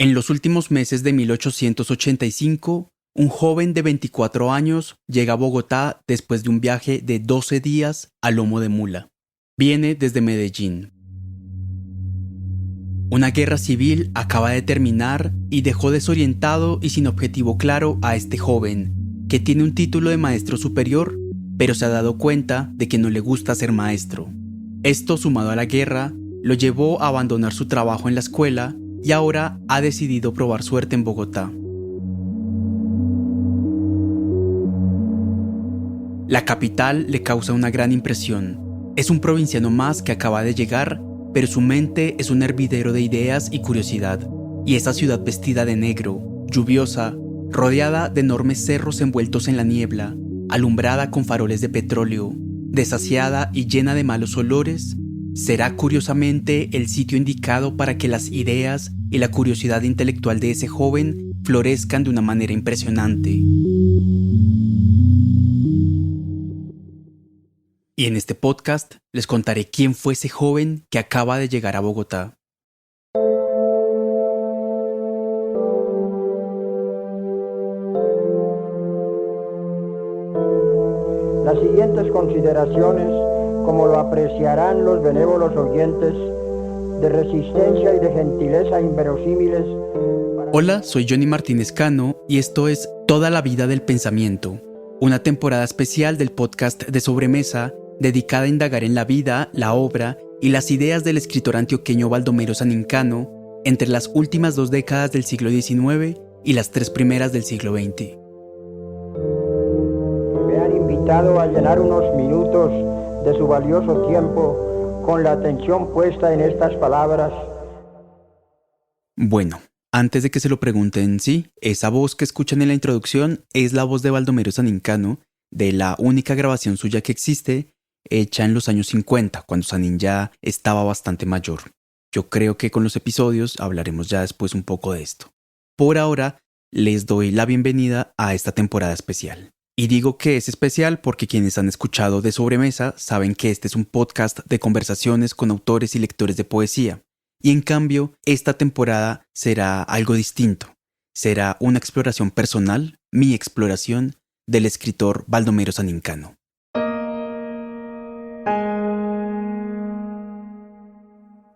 En los últimos meses de 1885, un joven de 24 años llega a Bogotá después de un viaje de 12 días a lomo de mula. Viene desde Medellín. Una guerra civil acaba de terminar y dejó desorientado y sin objetivo claro a este joven, que tiene un título de maestro superior, pero se ha dado cuenta de que no le gusta ser maestro. Esto, sumado a la guerra, lo llevó a abandonar su trabajo en la escuela y ahora ha decidido probar suerte en Bogotá. La capital le causa una gran impresión. Es un provinciano más que acaba de llegar, pero su mente es un hervidero de ideas y curiosidad. Y esa ciudad vestida de negro, lluviosa, rodeada de enormes cerros envueltos en la niebla, alumbrada con faroles de petróleo, desasiada y llena de malos olores, será curiosamente el sitio indicado para que las ideas y la curiosidad intelectual de ese joven florezcan de una manera impresionante. Y en este podcast les contaré quién fue ese joven que acaba de llegar a Bogotá. Las siguientes consideraciones, como lo apreciarán los benévolos oyentes, de resistencia y de gentileza inverosímiles. Hola, soy Johnny Martínez Cano y esto es Toda la vida del pensamiento, una temporada especial del podcast de Sobremesa dedicada a indagar en la vida, la obra y las ideas del escritor antioqueño Baldomero Sanincano entre las últimas 2 décadas del siglo XIX y las 3 primeras del siglo XX. Me han invitado a llenar unos minutos de su valioso tiempo con la atención puesta en estas palabras. Bueno, antes de que se lo pregunten, sí, esa voz que escuchan en la introducción es la voz de Baldomero Sanincano, de la única grabación suya que existe, hecha en los años 50, cuando Sanín ya estaba bastante mayor. Yo creo que con los episodios hablaremos ya después un poco de esto. Por ahora, les doy la bienvenida a esta temporada especial. Y digo que es especial porque quienes han escuchado de Sobremesa saben que este es un podcast de conversaciones con autores y lectores de poesía. Y en cambio, esta temporada será algo distinto. Será una exploración personal, mi exploración, del escritor Baldomero Sanincano.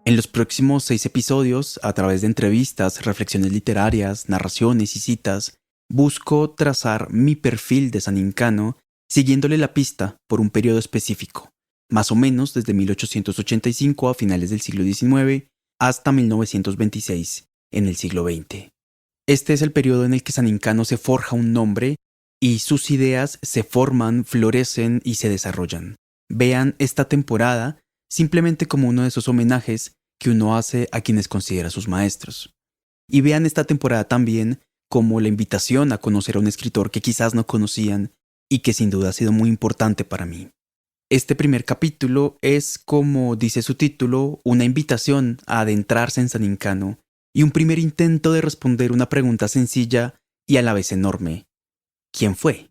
En los próximos 6 episodios, a través de entrevistas, reflexiones literarias, narraciones y citas, busco trazar mi perfil de Sanincano siguiéndole la pista por un periodo específico, más o menos desde 1885 a finales del siglo XIX hasta 1926 en el siglo XX. Este es el periodo en el que Sanincano se forja un nombre y sus ideas se forman, florecen y se desarrollan. Vean esta temporada simplemente como uno de esos homenajes que uno hace a quienes considera sus maestros. Y vean esta temporada también como la invitación a conocer a un escritor que quizás no conocían y que sin duda ha sido muy importante para mí. Este primer capítulo es, como dice su título, una invitación a adentrarse en Sanincano y un primer intento de responder una pregunta sencilla y a la vez enorme. ¿Quién fue?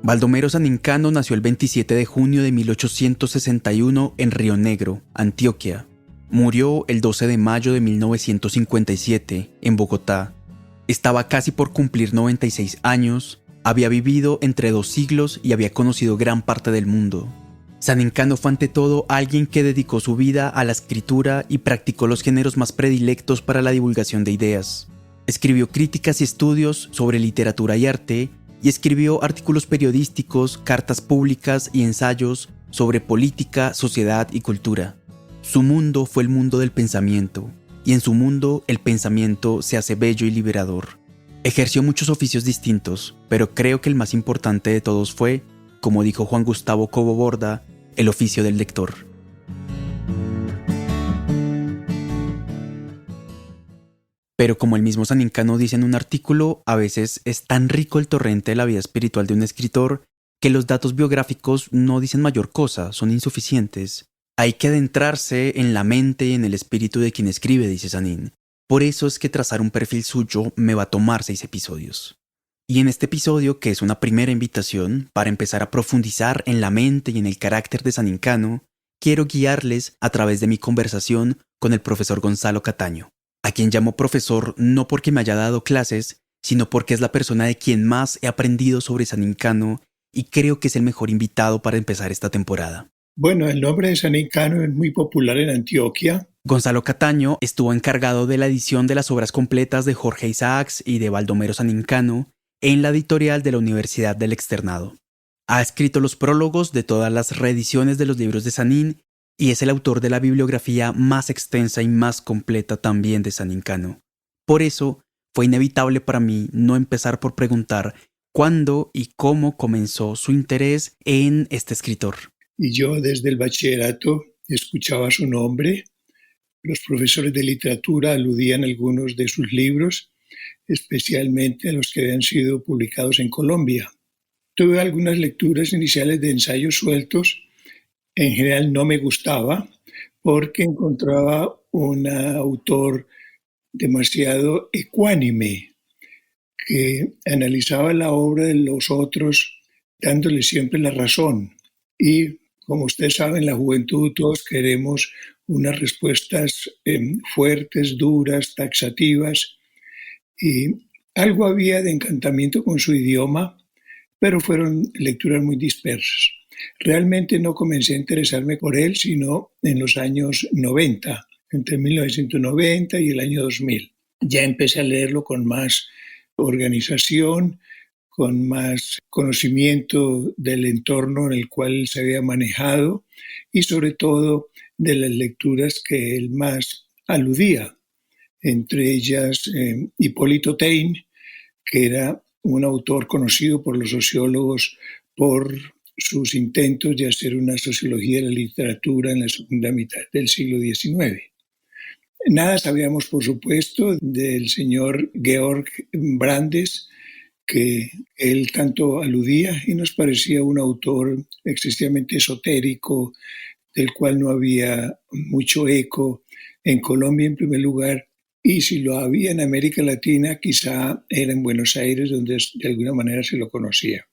Baldomero Sanincano nació el 27 de junio de 1861 en Río Negro, Antioquia. Murió el 12 de mayo de 1957 en Bogotá. Estaba casi por cumplir 96 años, había vivido entre 2 siglos y había conocido gran parte del mundo. Sanincano fue ante todo alguien que dedicó su vida a la escritura y practicó los géneros más predilectos para la divulgación de ideas. Escribió críticas y estudios sobre literatura y arte, y escribió artículos periodísticos, cartas públicas y ensayos sobre política, sociedad y cultura. Su mundo fue el mundo del pensamiento, y en su mundo el pensamiento se hace bello y liberador. Ejerció muchos oficios distintos, pero creo que el más importante de todos fue, como dijo Juan Gustavo Cobo Borda, el oficio del lector. Pero como el mismo Sanincano dice en un artículo, a veces es tan rico el torrente de la vida espiritual de un escritor que los datos biográficos no dicen mayor cosa, son insuficientes. Hay que adentrarse en la mente y en el espíritu de quien escribe, dice Sanín. Por eso es que trazar un perfil suyo me va a tomar 6 episodios. Y en este episodio, que es una primera invitación para empezar a profundizar en la mente y en el carácter de San Incano, quiero guiarles a través de mi conversación con el profesor Gonzalo Cataño, a quien llamo profesor no porque me haya dado clases, sino porque es la persona de quien más he aprendido sobre San Incano y creo que es el mejor invitado para empezar esta temporada. Bueno, el nombre de San Incano es muy popular en Antioquia. Gonzalo Cataño estuvo encargado de la edición de las obras completas de Jorge Isaacs y de Baldomero San Incano en la editorial de la Universidad del Externado. Ha escrito los prólogos de todas las reediciones de los libros de Sanín y es el autor de la bibliografía más extensa y más completa también de San Incano. Por eso, fue inevitable para mí no empezar por preguntar cuándo y cómo comenzó su interés en este escritor. Y yo desde el bachillerato escuchaba su nombre. Los profesores de literatura aludían a algunos de sus libros, especialmente a los que habían sido publicados en Colombia. Tuve algunas lecturas iniciales de ensayos sueltos. En general no me gustaba porque encontraba un autor demasiado ecuánime que analizaba la obra de los otros dándole siempre la razón. Y como ustedes saben, en la juventud todos queremos unas respuestas fuertes, duras, taxativas. Y algo había de encantamiento con su idioma, pero fueron lecturas muy dispersas. Realmente no comencé a interesarme por él sino en los años 90, entre 1990 y el año 2000. Ya empecé a leerlo con más organización, con más conocimiento del entorno en el cual se había manejado y sobre todo de las lecturas que él más aludía. Entre ellas Hipólito Taine, que era un autor conocido por los sociólogos por sus intentos de hacer una sociología de la literatura en la segunda mitad del siglo XIX. Nada sabíamos, por supuesto, del señor Georg Brandes, que él tanto aludía y nos parecía un autor excesivamente esotérico, del cual no había mucho eco en Colombia en primer lugar, y si lo había en América Latina, quizá era en Buenos Aires, donde de alguna manera se lo conocía.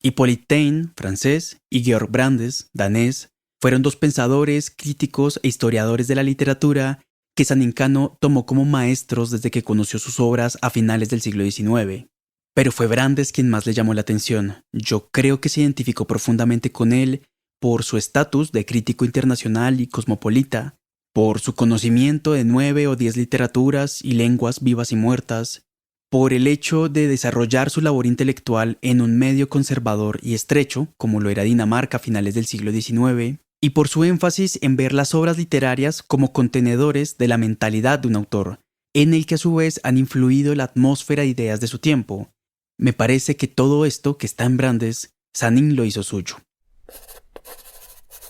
Hippolyte Taine, francés, y Georg Brandes, danés, fueron dos pensadores, críticos e historiadores de la literatura que San Incano tomó como maestros desde que conoció sus obras a finales del siglo XIX. Pero fue Brandes quien más le llamó la atención. Yo creo que se identificó profundamente con él por su estatus de crítico internacional y cosmopolita, por su conocimiento de 9 o 10 literaturas y lenguas vivas y muertas, por el hecho de desarrollar su labor intelectual en un medio conservador y estrecho, como lo era Dinamarca a finales del siglo XIX, y por su énfasis en ver las obras literarias como contenedores de la mentalidad de un autor, en el que a su vez han influido la atmósfera e ideas de su tiempo. Me parece que todo esto que está en Brandes, Sanín lo hizo suyo.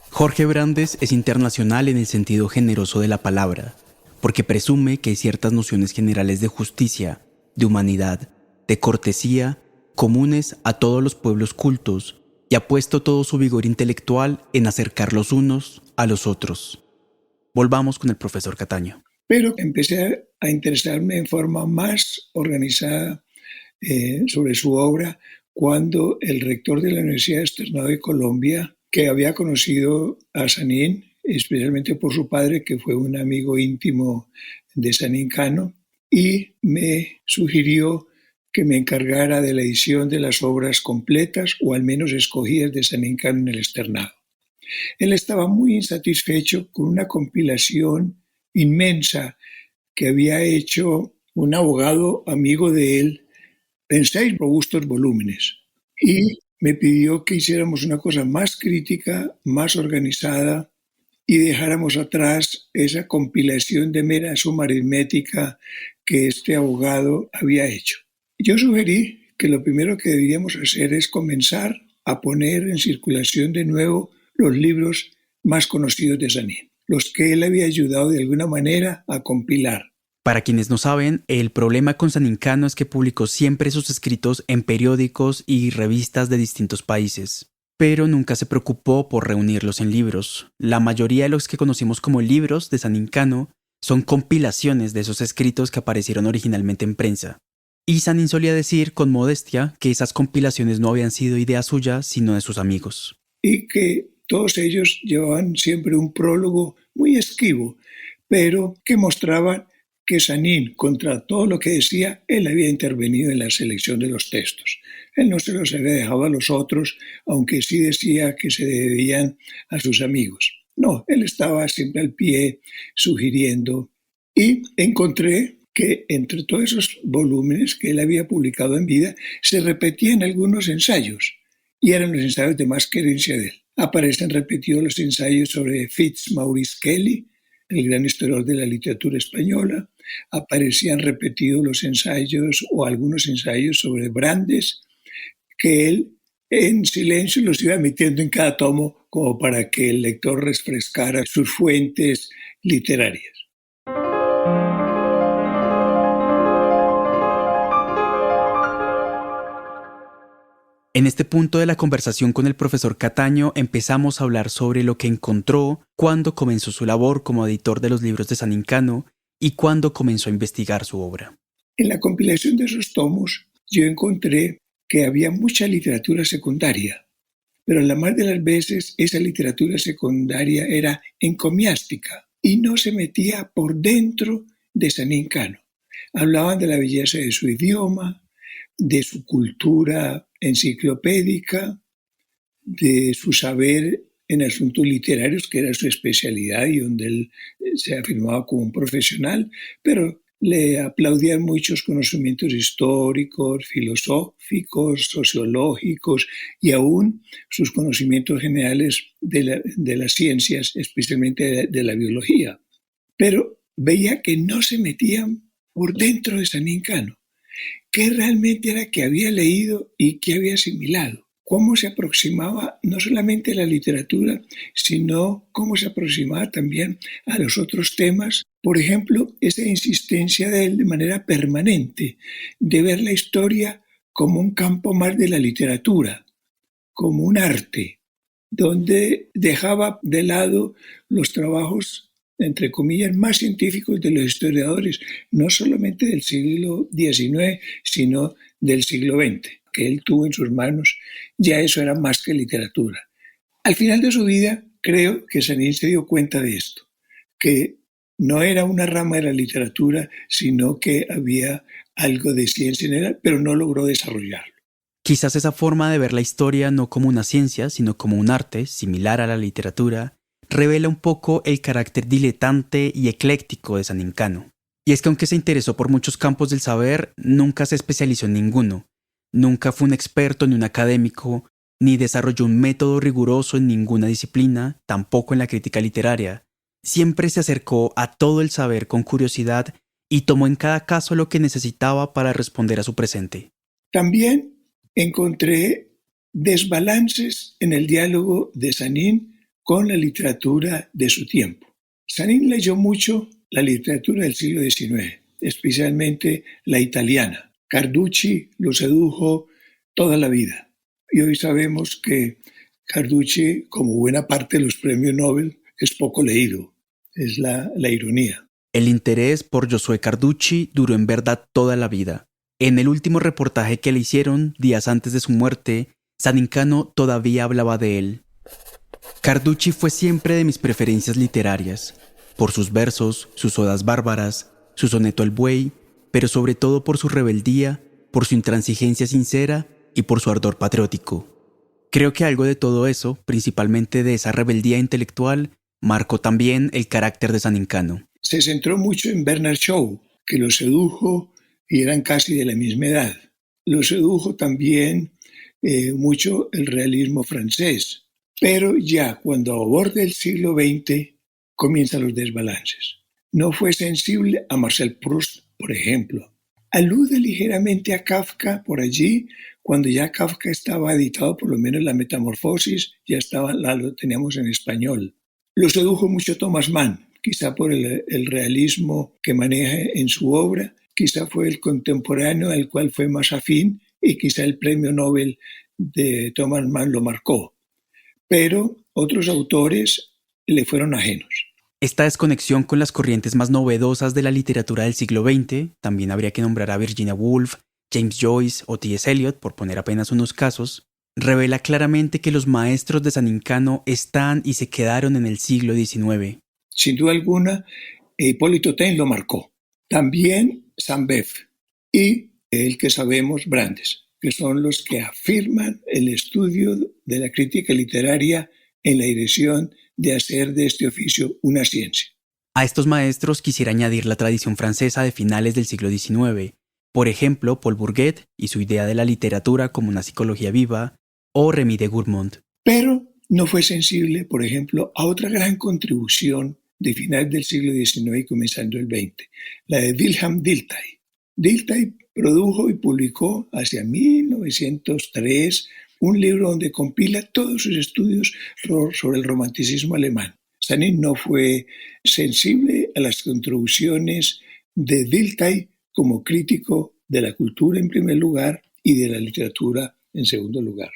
Jorge Brandes es internacional en el sentido generoso de la palabra, porque presume que hay ciertas nociones generales de justicia, de humanidad, de cortesía, comunes a todos los pueblos cultos, y ha puesto todo su vigor intelectual en acercar los unos a los otros. Volvamos con el profesor Cataño. Pero empecé a interesarme en forma más organizada sobre su obra cuando el rector de la Universidad Externado de Colombia, que había conocido a Sanín, especialmente por su padre, que fue un amigo íntimo de San Incano, y me sugirió que me encargara de la edición de las obras completas o al menos escogidas de San Incano en el Externado. Él estaba muy insatisfecho con una compilación inmensa que había hecho un abogado amigo de él en 6 robustos volúmenes, y me pidió que hiciéramos una cosa más crítica, más organizada y dejáramos atrás esa compilación de mera suma aritmética que este abogado había hecho. Yo sugerí que lo primero que deberíamos hacer es comenzar a poner en circulación de nuevo los libros más conocidos de Sanín, los que él había ayudado de alguna manera a compilar. Para quienes no saben, el problema con San Incano es que publicó siempre sus escritos en periódicos y revistas de distintos países, pero nunca se preocupó por reunirlos en libros. La mayoría de los que conocimos como libros de San Incano son compilaciones de esos escritos que aparecieron originalmente en prensa. Y Sanín solía decir con modestia que esas compilaciones no habían sido idea suya, sino de sus amigos. Y que todos ellos llevaban siempre un prólogo muy esquivo, pero que mostraba que Sanín, contra todo lo que decía, él había intervenido en la selección de los textos. Él no se los había dejado a los otros, aunque sí decía que se debían a sus amigos. No, él estaba siempre al pie, sugiriendo. Y encontré que entre todos esos volúmenes que él había publicado en vida, se repetían algunos ensayos, y eran los ensayos de más querencia de él. Aparecen repetidos los ensayos sobre Fitzmaurice Kelly, el gran historiador de la literatura española. Aparecían repetidos los ensayos o algunos ensayos sobre Brandes, que él en silencio los iba metiendo en cada tomo como para que el lector refrescara sus fuentes literarias. En este punto de la conversación con el profesor Cataño empezamos a hablar sobre lo que encontró cuando comenzó su labor como editor de los libros de Sanín Cano y cuando comenzó a investigar su obra. En la compilación de esos tomos yo encontré que había mucha literatura secundaria, pero la más de las veces esa literatura secundaria era encomiástica y no se metía por dentro de Sanín Cano. Hablaban de la belleza de su idioma, de su cultura enciclopédica, de su saber en asuntos literarios, que era su especialidad y donde él se afirmaba como un profesional, pero le aplaudían muchos conocimientos históricos, filosóficos, sociológicos y aún sus conocimientos generales de las ciencias, especialmente de la biología. Pero veía que no se metían por dentro de Sanín Cano. ¿Qué realmente era que había leído y qué había asimilado? ¿Cómo se aproximaba no solamente a la literatura, sino cómo se aproximaba también a los otros temas? Por ejemplo, esa insistencia de él de manera permanente de ver la historia como un campo más de la literatura, como un arte, donde dejaba de lado los trabajos entre comillas, más científicos de los historiadores, no solamente del siglo XIX, sino del siglo XX, que él tuvo en sus manos, ya eso era más que literatura. Al final de su vida, creo que Sanín se dio cuenta de esto, que no era una rama de la literatura, sino que había algo de ciencia en él, pero no logró desarrollarlo. Quizás esa forma de ver la historia no como una ciencia, sino como un arte, similar a la literatura, revela un poco el carácter diletante y ecléctico de Sanín Cano. Y es que aunque se interesó por muchos campos del saber, nunca se especializó en ninguno. Nunca fue un experto ni un académico, ni desarrolló un método riguroso en ninguna disciplina, tampoco en la crítica literaria. Siempre se acercó a todo el saber con curiosidad y tomó en cada caso lo que necesitaba para responder a su presente. También encontré desbalances en el diálogo de Sanín con la literatura de su tiempo. Sanín leyó mucho la literatura del siglo XIX, especialmente la italiana. Carducci lo sedujo toda la vida. Y hoy sabemos que Carducci, como buena parte de los premios Nobel, es poco leído. Es la ironía. El interés por Giosuè Carducci duró en verdad toda la vida. En el último reportaje que le hicieron, días antes de su muerte, Sanín Cano todavía hablaba de él. Carducci fue siempre de mis preferencias literarias, por sus versos, sus odas bárbaras, su soneto al buey, pero sobre todo por su rebeldía, por su intransigencia sincera y por su ardor patriótico. Creo que algo de todo eso, principalmente de esa rebeldía intelectual, marcó también el carácter de Sanín Cano. Se centró mucho en Bernard Shaw, que lo sedujo y eran casi de la misma edad. Lo sedujo también mucho el realismo francés. Pero ya cuando aborda el siglo XX, comienzan los desbalances. No fue sensible a Marcel Proust, por ejemplo. Alude ligeramente a Kafka por allí, cuando ya Kafka estaba editado, por lo menos la Metamorfosis, ya lo teníamos en español. Lo sedujo mucho Thomas Mann, quizá por el realismo que maneja en su obra, quizá fue el contemporáneo al cual fue más afín y quizá el premio Nobel de Thomas Mann lo marcó. Pero otros autores le fueron ajenos. Esta desconexión con las corrientes más novedosas de la literatura del siglo XX, también habría que nombrar a Virginia Woolf, James Joyce o T.S. Eliot, por poner apenas unos casos, revela claramente que los maestros de San Incano están y se quedaron en el siglo XIX. Sin duda alguna, Hipólito Taine lo marcó. También Zambef y el que sabemos, Brandes, que son los que afirman el estudio de la crítica literaria en la dirección de hacer de este oficio una ciencia. A estos maestros quisiera añadir la tradición francesa de finales del siglo XIX, por ejemplo, Paul Bourget y su idea de la literatura como una psicología viva, o Rémy de Gourmont. Pero no fue sensible, por ejemplo, a otra gran contribución de finales del siglo XIX y comenzando el XX, la de Wilhelm Dilthey. Dilthey produjo y publicó hacia 1903 un libro donde compila todos sus estudios sobre el romanticismo alemán. Sanin no fue sensible a las contribuciones de Dilthey como crítico de la cultura en primer lugar y de la literatura en segundo lugar.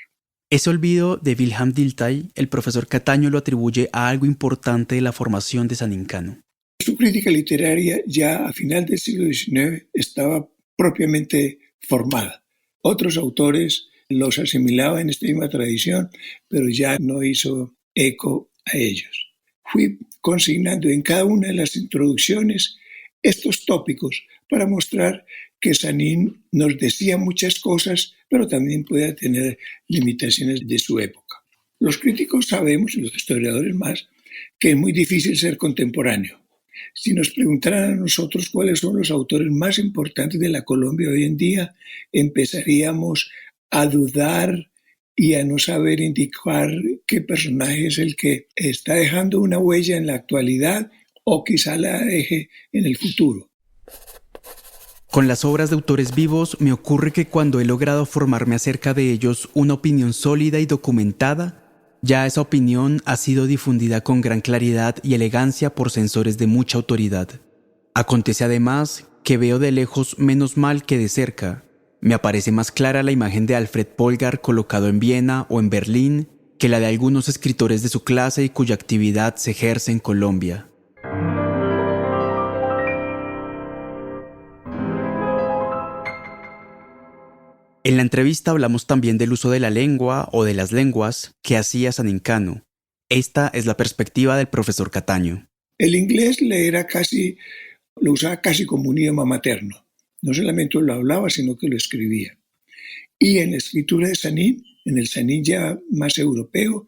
Ese olvido de Wilhelm Dilthey, el profesor Cataño lo atribuye a algo importante de la formación de San Incano. Su crítica literaria ya a final del siglo XIX estaba propiamente formada. Otros autores los asimilaban en esta misma tradición, pero ya no hizo eco a ellos. Fui consignando en cada una de las introducciones estos tópicos para mostrar que Sanin nos decía muchas cosas, pero también puede tener limitaciones de su época. Los críticos sabemos, y los historiadores más, que es muy difícil ser contemporáneo. Si nos preguntaran a nosotros cuáles son los autores más importantes de la Colombia hoy en día, empezaríamos a dudar y a no saber indicar qué personaje es el que está dejando una huella en la actualidad o quizá la deje en el futuro. Con las obras de autores vivos me ocurre que cuando he logrado formarme acerca de ellos una opinión sólida y documentada, ya esa opinión ha sido difundida con gran claridad y elegancia por censores de mucha autoridad. Acontece además que veo de lejos menos mal que de cerca. Me aparece más clara la imagen de Alfred Polgar colocado en Viena o en Berlín que la de algunos escritores de su clase y cuya actividad se ejerce en Colombia. En la entrevista hablamos también del uso de la lengua o de las lenguas que hacía San Incano. Esta es la perspectiva del profesor Cataño. El inglés lo usaba casi como un idioma materno. No solamente lo hablaba, sino que lo escribía. Y en la escritura de Sanin, en el Sanin ya más europeo,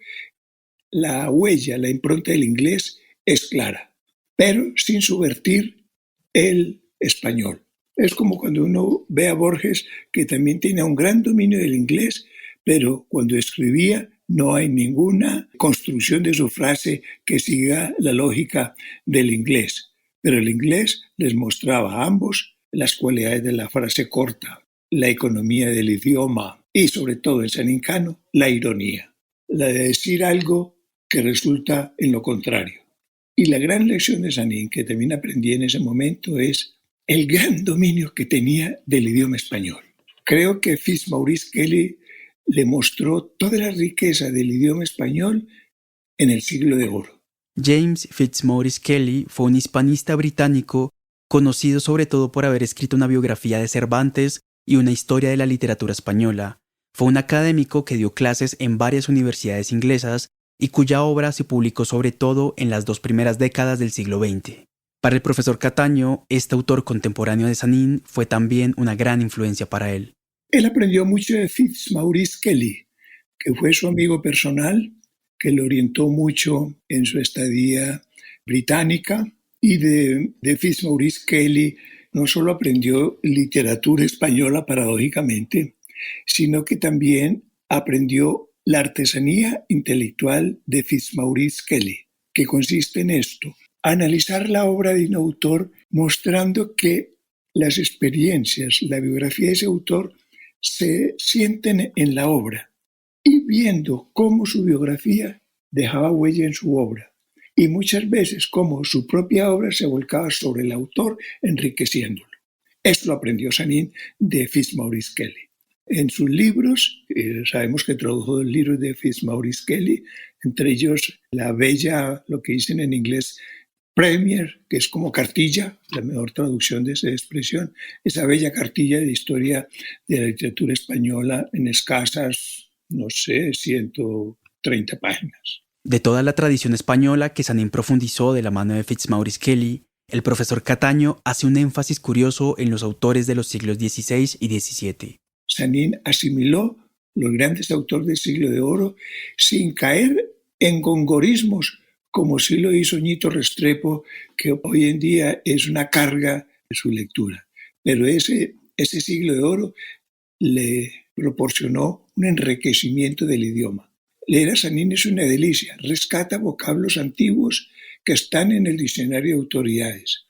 la huella, la impronta del inglés es clara, pero sin subvertir el español. Es como cuando uno ve a Borges, que también tenía un gran dominio del inglés, pero cuando escribía no hay ninguna construcción de su frase que siga la lógica del inglés. Pero el inglés les mostraba a ambos las cualidades de la frase corta, la economía del idioma y, sobre todo en San Incano, la ironía, la de decir algo que resulta en lo contrario. Y la gran lección de Sanin que también aprendí en ese momento es el gran dominio que tenía del idioma español. Creo que Fitzmaurice Kelly le mostró toda la riqueza del idioma español en el siglo de oro. James Fitzmaurice Kelly fue un hispanista británico conocido sobre todo por haber escrito una biografía de Cervantes y una historia de la literatura española. Fue un académico que dio clases en varias universidades inglesas y cuya obra se publicó sobre todo en las 2 primeras décadas del siglo XX. Para el profesor Cataño, este autor contemporáneo de Sanin fue también una gran influencia para él. Él aprendió mucho de Fitzmaurice Kelly, que fue su amigo personal, que lo orientó mucho en su estadía británica, y de Fitzmaurice Kelly no solo aprendió literatura española paradójicamente, sino que también aprendió la artesanía intelectual de Fitzmaurice Kelly, que consiste en esto: analizar la obra de un autor mostrando que las experiencias, la biografía de ese autor se sienten en la obra y viendo cómo su biografía dejaba huella en su obra y muchas veces cómo su propia obra se volcaba sobre el autor enriqueciéndolo. Esto lo aprendió Sanin de Fitzmaurice Kelly. En sus libros, sabemos que tradujo 2 libros de Fitzmaurice Kelly, entre ellos la bella, lo que dicen en inglés, Premier, que es como cartilla, la mejor traducción de esa expresión, esa bella cartilla de historia de la literatura española en escasas, no sé, 130 páginas. De toda la tradición española que Sanín profundizó de la mano de Fitzmaurice Kelly, el profesor Cataño hace un énfasis curioso en los autores de los siglos XVI y XVII. Sanín asimiló los grandes autores del siglo de oro sin caer en gongorismos, como sí lo hizo Ñito Restrepo, que hoy en día es una carga de su lectura. Pero ese siglo de oro le proporcionó un enriquecimiento del idioma. Leer a Sanín es una delicia, rescata vocablos antiguos que están en el diccionario de autoridades,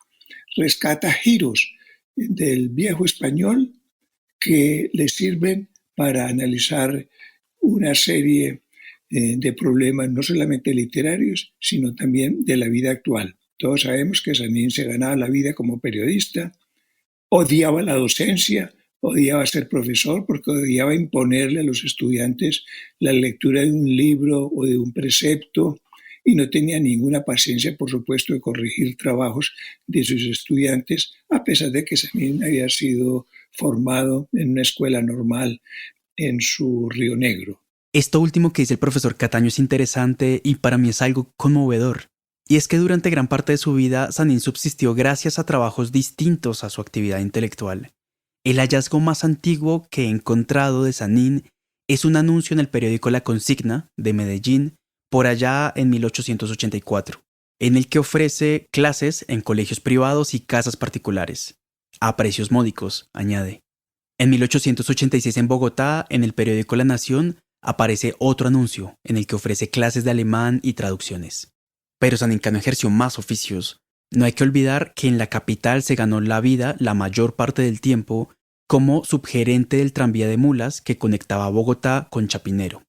rescata giros del viejo español que le sirven para analizar una serie de problemas no solamente literarios, sino también de la vida actual. Todos sabemos que Sanín se ganaba la vida como periodista, odiaba la docencia, odiaba ser profesor porque odiaba imponerle a los estudiantes la lectura de un libro o de un precepto y no tenía ninguna paciencia, por supuesto, de corregir trabajos de sus estudiantes, a pesar de que Sanín había sido formado en una escuela normal en su Río Negro. Esto último que dice el profesor Cataño es interesante y para mí es algo conmovedor. Y es que durante gran parte de su vida, Sanín subsistió gracias a trabajos distintos a su actividad intelectual. El hallazgo más antiguo que he encontrado de Sanín es un anuncio en el periódico La Consigna, de Medellín, por allá en 1884, en el que ofrece clases en colegios privados y casas particulares, a precios módicos, añade. En 1886 en Bogotá, en el periódico La Nación, aparece otro anuncio en el que ofrece clases de alemán y traducciones. Pero Sanín Cano ejerció más oficios. No hay que olvidar que en la capital se ganó la vida la mayor parte del tiempo como subgerente del tranvía de mulas que conectaba Bogotá con Chapinero.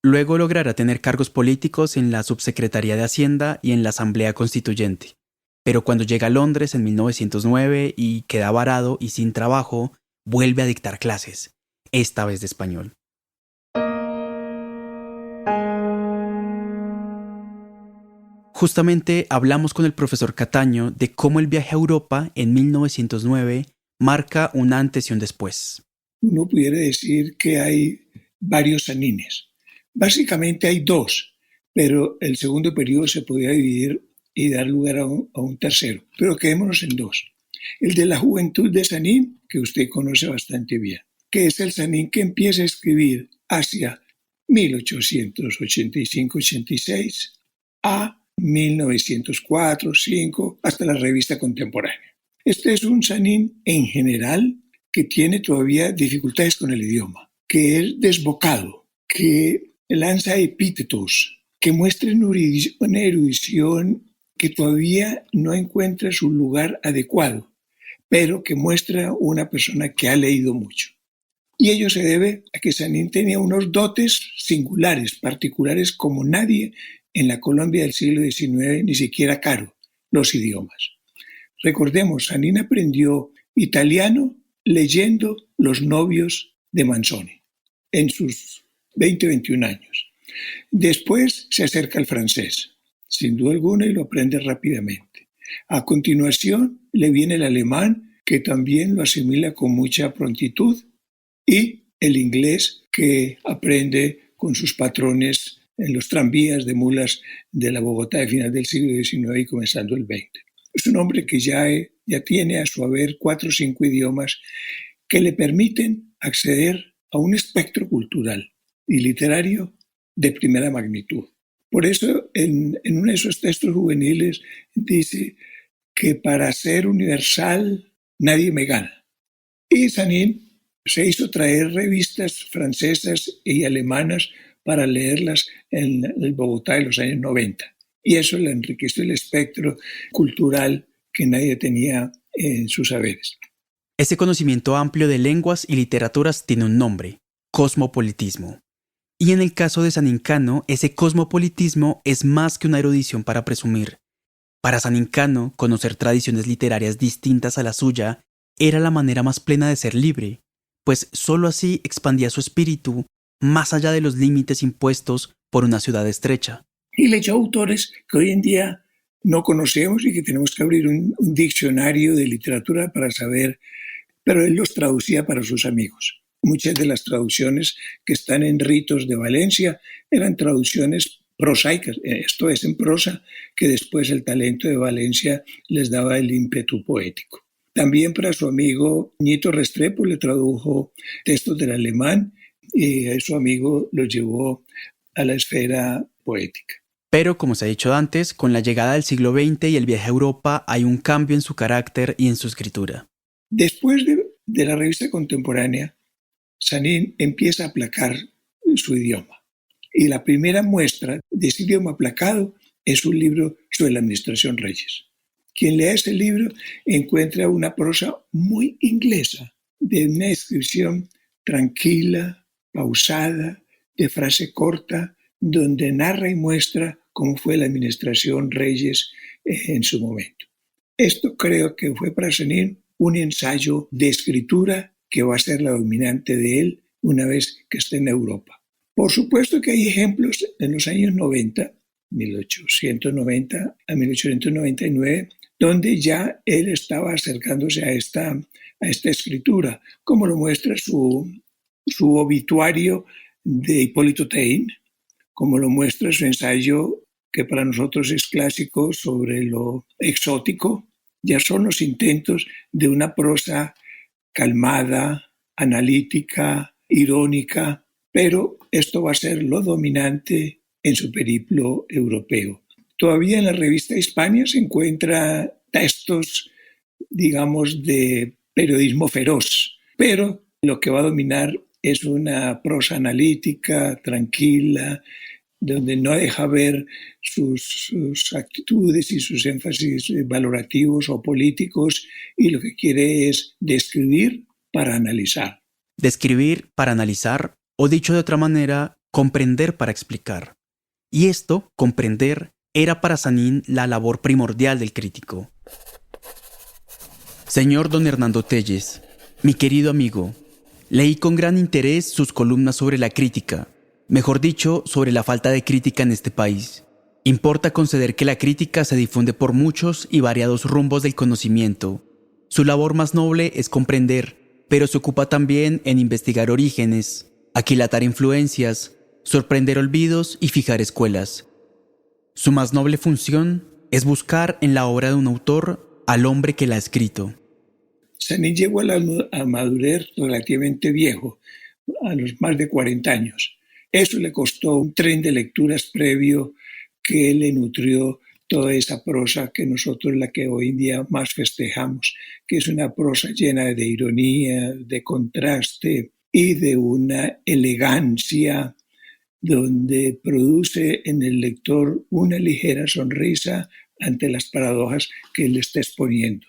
Luego logrará tener cargos políticos en la Subsecretaría de Hacienda y en la Asamblea Constituyente. Pero cuando llega a Londres en 1909 y queda varado y sin trabajo, vuelve a dictar clases, esta vez de español. Justamente hablamos con el profesor Cataño de cómo el viaje a Europa en 1909 marca un antes y un después. Uno pudiera decir que hay varios Sanines. Básicamente hay dos, pero el segundo periodo se podría dividir y dar lugar a un tercero. Pero quedémonos en dos. El de la juventud de Sanín, que usted conoce bastante bien, que es el Sanín que empieza a escribir hacia 1885-86 a 1904, 5, hasta la revista contemporánea. Este es un Sanín en general que tiene todavía dificultades con el idioma, que es desbocado, que lanza epítetos, que muestra una erudición que todavía no encuentra su lugar adecuado, pero que muestra una persona que ha leído mucho. Y ello se debe a que Sanín tenía unos dotes singulares, particulares, como nadie en la Colombia del siglo XIX, ni siquiera Caro, los idiomas. Recordemos, Sanín aprendió italiano leyendo Los novios de Manzoni en sus 20-21 años. Después se acerca al francés, sin duda alguna, y lo aprende rápidamente. A continuación le viene el alemán, que también lo asimila con mucha prontitud, y el inglés, que aprende con sus patrones en los tranvías de mulas de la Bogotá de final del siglo XIX y comenzando el XX. Es un hombre que ya tiene a su haber 4 o 5 idiomas que le permiten acceder a un espectro cultural y literario de primera magnitud. Por eso, en uno de esos textos juveniles dice que para ser universal nadie me gana. Y Sanín se hizo traer revistas francesas y alemanas para leerlas en el Bogotá de los años 90. Y eso le enriqueció el espectro cultural que nadie tenía en sus saberes. Ese conocimiento amplio de lenguas y literaturas tiene un nombre: cosmopolitismo. Y en el caso de Sanín Cano, ese cosmopolitismo es más que una erudición para presumir. Para Sanín Cano, conocer tradiciones literarias distintas a la suya era la manera más plena de ser libre, pues sólo así expandía su espíritu más allá de los límites impuestos por una ciudad estrecha. Y leyó autores que hoy en día no conocemos y que tenemos que abrir un diccionario de literatura para saber, pero él los traducía para sus amigos. Muchas de las traducciones que están en Ritos de Valencia eran traducciones prosaicas, esto es en prosa, que después el talento de Valencia les daba el ímpetu poético. También para su amigo Ñito Restrepo le tradujo textos del alemán y a su amigo los llevó a la esfera poética. Pero, como se ha dicho antes, con la llegada del siglo XX y el viaje a Europa hay un cambio en su carácter y en su escritura. Después de la revista contemporánea, Sanín empieza a aplacar su idioma. Y la primera muestra de ese idioma aplacado es un libro sobre la administración Reyes. Quien lea ese libro encuentra una prosa muy inglesa, de una descripción tranquila, pausada, de frase corta, donde narra y muestra cómo fue la administración Reyes en su momento. Esto creo que fue para Sanín un ensayo de escritura que va a ser la dominante de él una vez que esté en Europa. Por supuesto que hay ejemplos en los años 90, 1890 a 1899, donde ya él estaba acercándose a esta escritura, como lo muestra su obituario de Hipólito Taine, como lo muestra su ensayo, que para nosotros es clásico, sobre lo exótico. Ya son los intentos de una prosa calmada, analítica, irónica, pero esto va a ser lo dominante en su periplo europeo. Todavía en la revista Hispania se encuentran textos, digamos, de periodismo feroz, pero lo que va a dominar es una prosa analítica, tranquila, donde no deja ver sus actitudes y sus énfasis valorativos o políticos, y lo que quiere es describir para analizar. Describir para analizar, o dicho de otra manera, comprender para explicar. Y esto, comprender, era para Sanín la labor primordial del crítico. Señor don Hernando Telles, mi querido amigo, leí con gran interés sus columnas sobre la crítica, mejor dicho, sobre la falta de crítica en este país. Importa conceder que la crítica se difunde por muchos y variados rumbos del conocimiento. Su labor más noble es comprender, pero se ocupa también en investigar orígenes, aquilatar influencias, sorprender olvidos y fijar escuelas. Su más noble función es buscar en la obra de un autor al hombre que la ha escrito. Sanín llegó a la madurez relativamente viejo, a los más de 40 años. Eso le costó un tren de lecturas previo que le nutrió toda esa prosa que nosotros, la que hoy en día más festejamos, que es una prosa llena de ironía, de contraste y de una elegancia, donde produce en el lector una ligera sonrisa ante las paradojas que él está exponiendo.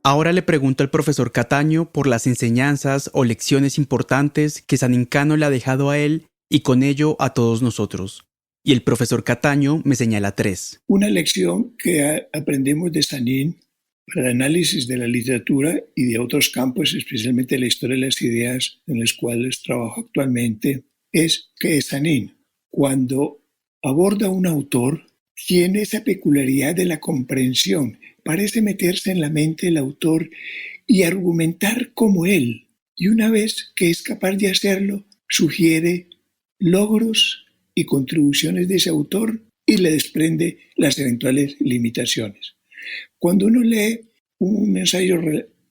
Ahora le pregunto al profesor Cataño por las enseñanzas o lecciones importantes que Sanín Cano le ha dejado a él y con ello a todos nosotros. Y el profesor Cataño me señala 3. Una lección que aprendemos de Sanín para el análisis de la literatura y de otros campos, especialmente la historia de las ideas en los cuales trabajo actualmente, es que Sanín, cuando aborda a un autor, tiene esa peculiaridad de la comprensión. Parece meterse en la mente del autor y argumentar como él. Y una vez que es capaz de hacerlo, sugiere logros y contribuciones de ese autor y le desprende las eventuales limitaciones. Cuando uno lee un ensayo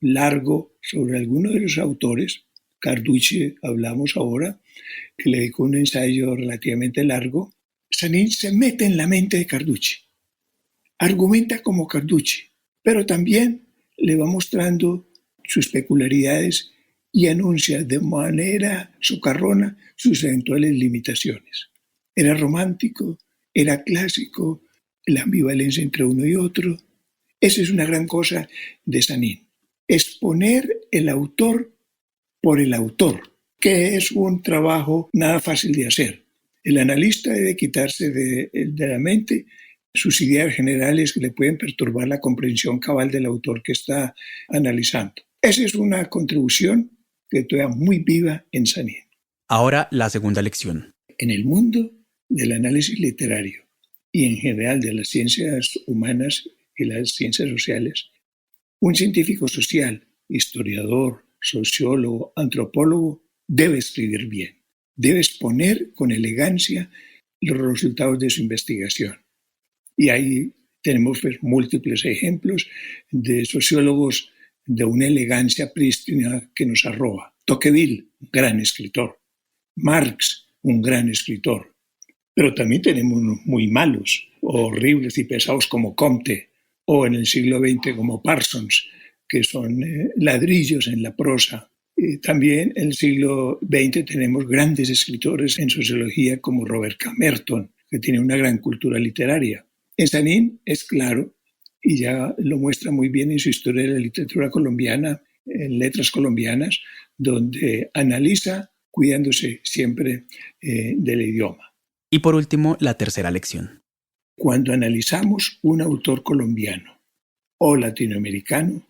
largo sobre alguno de los autores, Carducci hablamos ahora, que le dedicó un ensayo relativamente largo, Sanín se mete en la mente de Carducci, argumenta como Carducci, pero también le va mostrando sus peculiaridades y anuncia de manera socarrona sus eventuales limitaciones. Era romántico, era clásico, la ambivalencia entre uno y otro. Esa es una gran cosa de Sanín. Exponer el autor por el autor, que es un trabajo nada fácil de hacer. El analista debe quitarse de la mente sus ideas generales que le pueden perturbar la comprensión cabal del autor que está analizando. Esa es una contribución que todavía muy viva en Sanín. Ahora la segunda lección. En el mundo del análisis literario y en general de las ciencias humanas y las ciencias sociales, un científico social, historiador, sociólogo, antropólogo, debe escribir bien, debe exponer con elegancia los resultados de su investigación. Y ahí tenemos múltiples ejemplos de sociólogos de una elegancia prístina que nos arroba. Tocqueville, un gran escritor. Marx, un gran escritor. Pero también tenemos unos muy malos, horribles y pesados como Comte, o en el siglo XX como Parsons, que son ladrillos en la prosa. También en el siglo XX tenemos grandes escritores en sociología como Robert K. Merton, que tiene una gran cultura literaria. En Sanín es claro, y ya lo muestra muy bien en su historia de la literatura colombiana, en Letras Colombianas, donde analiza cuidándose siempre del idioma. Y por último, la tercera lección. Cuando analizamos un autor colombiano o latinoamericano,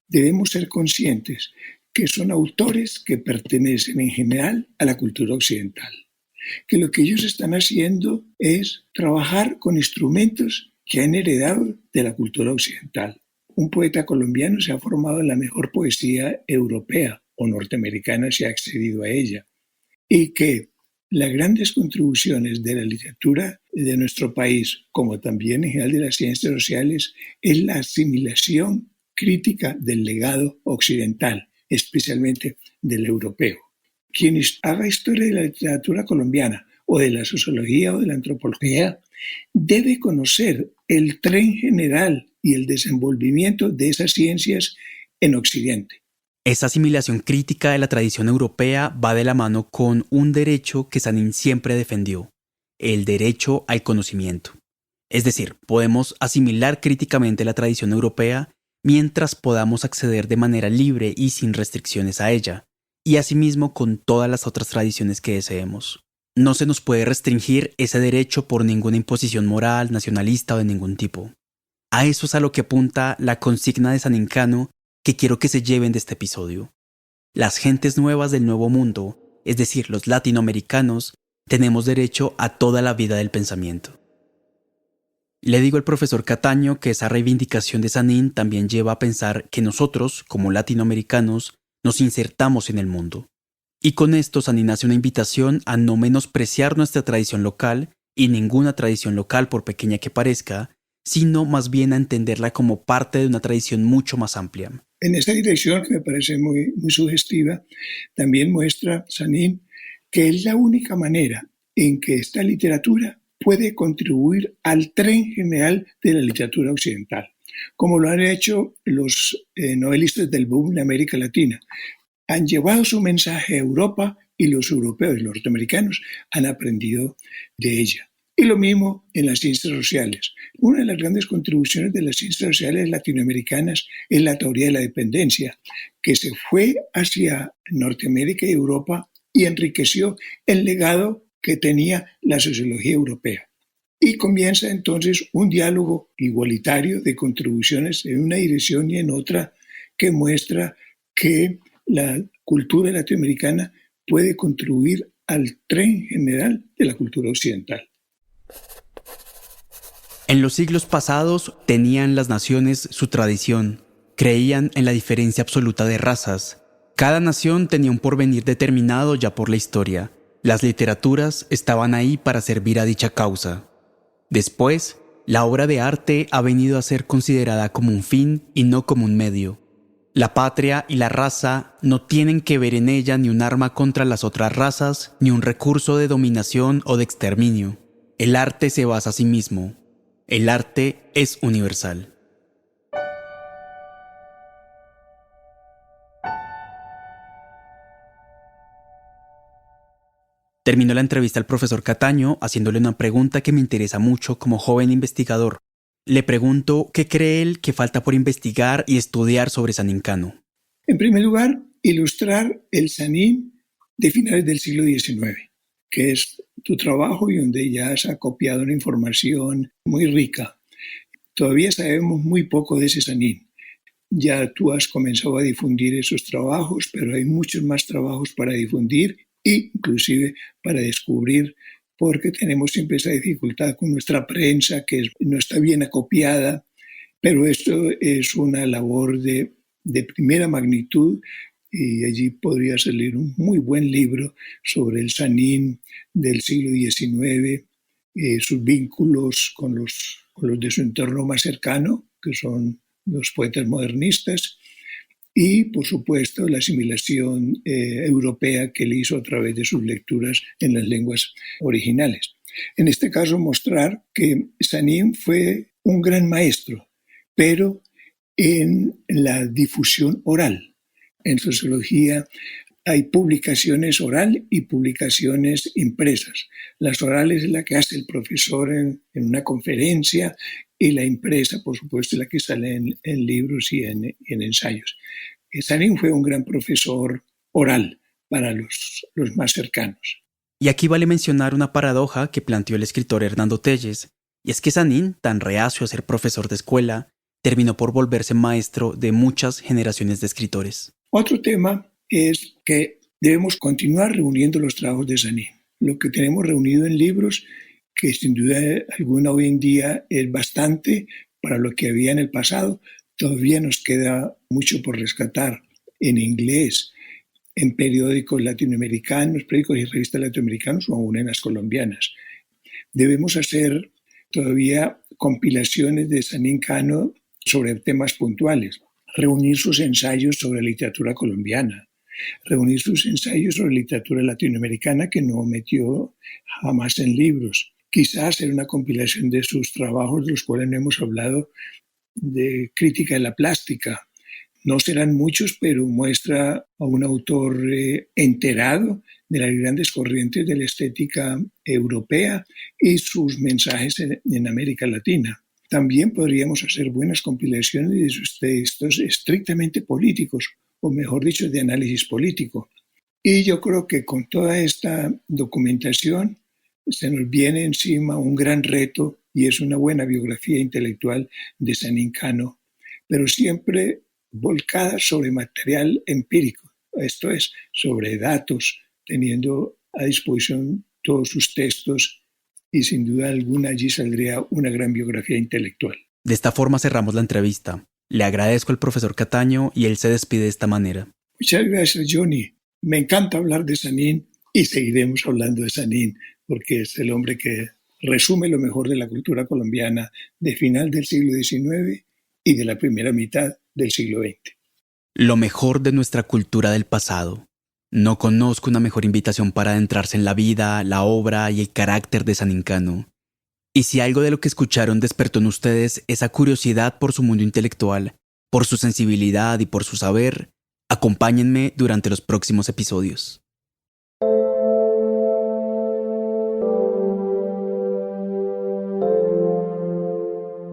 debemos ser conscientes que son autores que pertenecen en general a la cultura occidental, que lo que ellos están haciendo es trabajar con instrumentos que han heredado de la cultura occidental. Un poeta colombiano se ha formado en la mejor poesía europea o norteamericana si ha accedido a ella, y que las grandes contribuciones de la literatura de nuestro país, como también en general de las ciencias sociales, es la asimilación crítica del legado occidental, especialmente del europeo. Quien haga historia de la literatura colombiana o de la sociología o de la antropología debe conocer el tren general y el desenvolvimiento de esas ciencias en Occidente. Esa asimilación crítica de la tradición europea va de la mano con un derecho que Sanín siempre defendió, el derecho al conocimiento. Es decir, podemos asimilar críticamente la tradición europea mientras podamos acceder de manera libre y sin restricciones a ella, y asimismo con todas las otras tradiciones que deseemos. No se nos puede restringir ese derecho por ninguna imposición moral, nacionalista o de ningún tipo. A eso es a lo que apunta la consigna de Sanín Cano que quiero que se lleven de este episodio. Las gentes nuevas del Nuevo Mundo, es decir, los latinoamericanos, tenemos derecho a toda la vida del pensamiento. Le digo al profesor Cataño que esa reivindicación de Sanín también lleva a pensar que nosotros, como latinoamericanos, nos insertamos en el mundo. Y con esto Sanín hace una invitación a no menospreciar nuestra tradición local, y ninguna tradición local por pequeña que parezca, sino más bien a entenderla como parte de una tradición mucho más amplia. En esta dirección, que me parece muy sugestiva, también muestra Sanín que es la única manera en que esta literatura puede contribuir al tren general de la literatura occidental, como lo han hecho los novelistas del boom en América Latina. Han llevado su mensaje a Europa y los europeos y los norteamericanos han aprendido de ella. Y lo mismo en las ciencias sociales. Una de las grandes contribuciones de las ciencias sociales latinoamericanas es la teoría de la dependencia, que se fue hacia Norteamérica y Europa y enriqueció el legado que tenía la sociología europea. Y comienza entonces un diálogo igualitario de contribuciones en una dirección y en otra que muestra que la cultura latinoamericana puede contribuir al tren general de la cultura occidental. En los siglos pasados tenían las naciones su tradición, creían en la diferencia absoluta de razas. Cada nación tenía un porvenir determinado ya por la historia. Las literaturas estaban ahí para servir a dicha causa. Después, la obra de arte ha venido a ser considerada como un fin y no como un medio. La patria y la raza no tienen que ver en ella ni un arma contra las otras razas, ni un recurso de dominación o de exterminio. El arte se basa a sí mismo. El arte es universal. Terminó la entrevista al profesor Cataño haciéndole una pregunta que me interesa mucho como joven investigador. Le pregunto qué cree él que falta por investigar y estudiar sobre Sanín Cano. En primer lugar, ilustrar el Sanín de finales del siglo XIX, que es tu trabajo y donde ya has acopiado una información muy rica. Todavía sabemos muy poco de ese Sanín. Ya tú has comenzado a difundir esos trabajos, pero hay muchos más trabajos para difundir e inclusive para descubrir, porque tenemos siempre esa dificultad con nuestra prensa que no está bien acopiada, pero esto es una labor de primera magnitud y allí podría salir un muy buen libro sobre el Sanín del siglo XIX, sus vínculos con los de su entorno más cercano, que son los poetas modernistas, y, por supuesto, la asimilación europea que él hizo a través de sus lecturas en las lenguas originales. En este caso, mostrar que Sanín fue un gran maestro, pero en la difusión oral. En sociología hay publicaciones oral y publicaciones impresas. Las orales es la que hace el profesor en una conferencia y la impresa, por supuesto, es la que sale en libros y en ensayos. Sanín fue un gran profesor oral para los más cercanos. Y aquí vale mencionar una paradoja que planteó el escritor Hernando Telles, y es que Sanín, tan reacio a ser profesor de escuela, terminó por volverse maestro de muchas generaciones de escritores. Otro tema es que debemos continuar reuniendo los trabajos de Sanín. Lo que tenemos reunido en libros, que sin duda alguna hoy en día es bastante para lo que había en el pasado, todavía nos queda mucho por rescatar en inglés, en periódicos latinoamericanos, periódicos y revistas latinoamericanos o aún en las colombianas. Debemos hacer todavía compilaciones de Sanín Cano sobre temas puntuales, reunir sus ensayos sobre literatura colombiana, reunir sus ensayos sobre literatura latinoamericana que no metió jamás en libros. Quizás hacer una compilación de sus trabajos, de los cuales no hemos hablado, de crítica de la plástica. No serán muchos, pero muestra a un autor enterado de las grandes corrientes de la estética europea y sus mensajes en América Latina. También podríamos hacer buenas compilaciones de sus textos estrictamente políticos, o mejor dicho, de análisis político. Y yo creo que con toda esta documentación se nos viene encima un gran reto y es una buena biografía intelectual de Sanín Cano, pero siempre volcada sobre material empírico, esto es, sobre datos, teniendo a disposición todos sus textos y sin duda alguna allí saldría una gran biografía intelectual. De esta forma cerramos la entrevista. Le agradezco al profesor Cataño y él se despide de esta manera. Muchas gracias, Johnny. Me encanta hablar de Sanín y seguiremos hablando de Sanín porque es el hombre que resume lo mejor de la cultura colombiana de final del siglo XIX y de la primera mitad del siglo XX. Lo mejor de nuestra cultura del pasado. No conozco una mejor invitación para adentrarse en la vida, la obra y el carácter de Sanín Cano. Y si algo de lo que escucharon despertó en ustedes esa curiosidad por su mundo intelectual, por su sensibilidad y por su saber, acompáñenme durante los próximos episodios.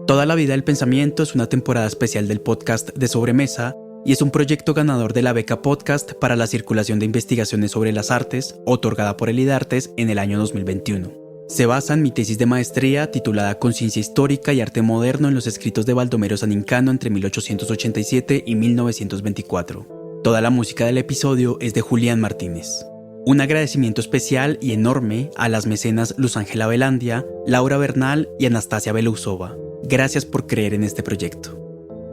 Toda la vida del pensamiento es una temporada especial del podcast de Sobremesa y es un proyecto ganador de la beca podcast para la circulación de investigaciones sobre las artes, otorgada por el IDARTES en el año 2021. Se basa en mi tesis de maestría titulada Conciencia histórica y arte moderno en los escritos de Baldomero Sanín Cano entre 1887 y 1924. Toda la música del episodio es de Julián Martínez. Un agradecimiento especial y enorme a las mecenas Luz Ángela Velandia, Laura Bernal y Anastasia Belousova. Gracias por creer en este proyecto.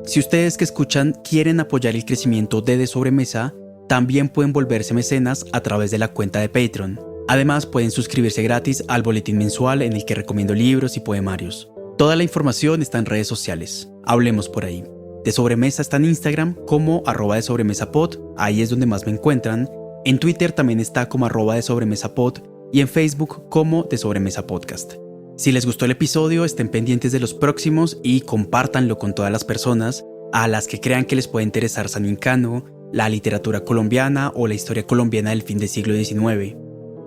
Si ustedes que escuchan quieren apoyar el crecimiento de Sobremesa, también pueden volverse mecenas a través de la cuenta de Patreon. Además, pueden suscribirse gratis al boletín mensual en el que recomiendo libros y poemarios. Toda la información está en redes sociales. Hablemos por ahí. De Sobremesa está en Instagram como @desobremesapod, ahí es donde más me encuentran. En Twitter también está como @desobremesapod y en Facebook como De Sobremesa Podcast. Si les gustó el episodio, estén pendientes de los próximos y compártanlo con todas las personas a las que crean que les puede interesar Sanín Cano, la literatura colombiana o la historia colombiana del fin del siglo XIX.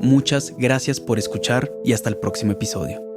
Muchas gracias por escuchar y hasta el próximo episodio.